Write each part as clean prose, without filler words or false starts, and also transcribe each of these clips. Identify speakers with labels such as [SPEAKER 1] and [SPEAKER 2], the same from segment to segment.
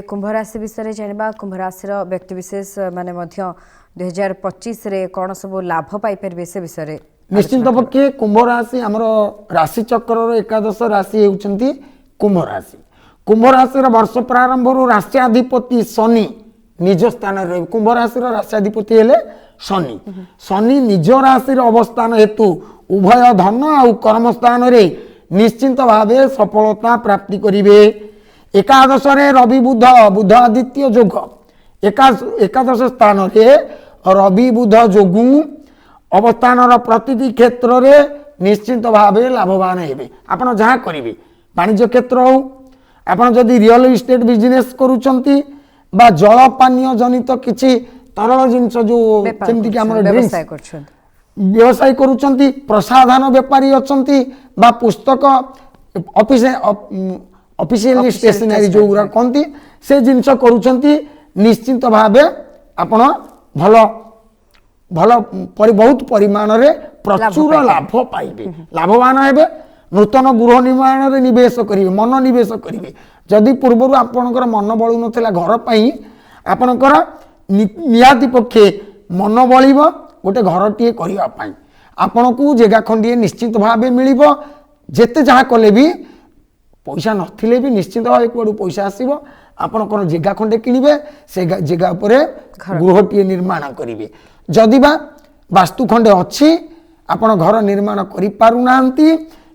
[SPEAKER 1] कुंभ राशि विषय जाना कुंभ राशि व्यक्तिशेष माने 2025 रे कौन सब लाभ पाइपर से विषय
[SPEAKER 2] निश्चिंत पक्षे कुंभ राशि आमर राशि चक्र एकादश राशि होउछंती कुंभ राशि। कुंभ राशि वर्ष प्रारंभ राष्ट्राधिपति शनि निज स्थान रहे। कुंभ राशि राष्ट्राधिपति हेले शनि। शनि निज राशि अवस्थान हेतु उभय धन और कर्म स्थान रे निश्चिंत भावे सफलता प्राप्ति करिवे। एकादश रे रवि बुध बुध आदित्य जोग एकादश स्थान रे रवि बुध जोगु अवस्थान प्रतिटी क्षेत्र रे निश्चिंत भावे लाभवान हेबे। आपण जहाँ करिवे वाणिज्य क्षेत्र हो आपण जदि रियल इस्टेट बिजनेस करूचंती बा जल पानीय जनित किछि तरल जिंस जो जेमति कि हमर ड्रिंक्स व्यवसाय करूचंती प्रसाधन व्यापारी अचंती बा पुस्तक ऑफिशियल स्टेशनरी जो गुरा कोंती से जिंस करूचंती निश्चित भावे आपण भलो भलो बहुत परिमाण रे प्रचुर लाभ पाइबे लाभवान हेबे। नूतन गृह निर्माण रे निवेश करिवे मन निवेश करिवे। जदि पूर्व आपणकर मन बळु नथिला घर पई आपणकर नियाति पक्षे मन बळिबो गोटे घरटीए करिवा पई आपणकू जगह खंडिए निश्चित भावे मिलिबो। जेते जहाँ कले भी पैसा नथिले भी निश्चित भावे कोडू पैसा आसीबो। आपणकर जगह खंडे किनिबे से जगह उपरे गृहटीए निर्माण करिवे। जदि बा वास्तु खंडे अछि आपण घर निर्माण करि पारु नांती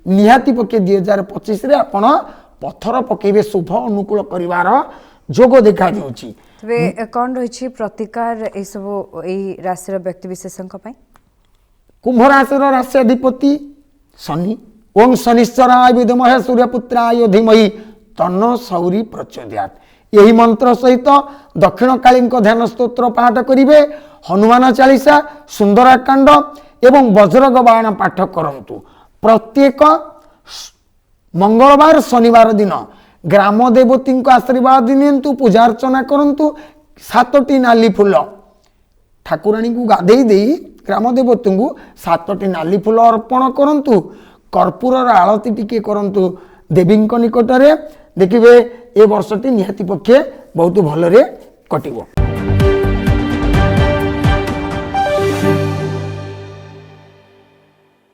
[SPEAKER 2] निहाती पके 2025 रे आपण पत्थर पकेबे शुभ अनुकूल करिवार जोग देखा जाउची।
[SPEAKER 1] तबे कोन रहिछि प्रतिकार ए सब ए राशि व्यक्ति विशेषक पई
[SPEAKER 2] कुंभ राशि राशि अधिपति शनि ओं शनिश्चराय विद्महे सूर्यपुत्राय धीमहि तन्नो सौरी प्रचोदयात्। यही मंत्र सहित दक्षिण काली ध्यान स्तोत्र पाठ करिवे। हनुमान चालीसा सुंदरकांड एवं वज्रग बाण पाठ करंतु। प्रत्येक मंगलवार शनिवार दिन ग्राम देवती आशीर्वाद नियंतु पूजा अर्चना करंतु। 7टी नाली फूल ठाकुराणी को गाधेई दे ग्राम देवती को 7टी नाली फूल अर्पण करंतु। कर्पूर आलती टिके करंतु देवी निकटरे देखिए ए वर्षटी निहाती पक्षे बहुत भलरे कटिबो।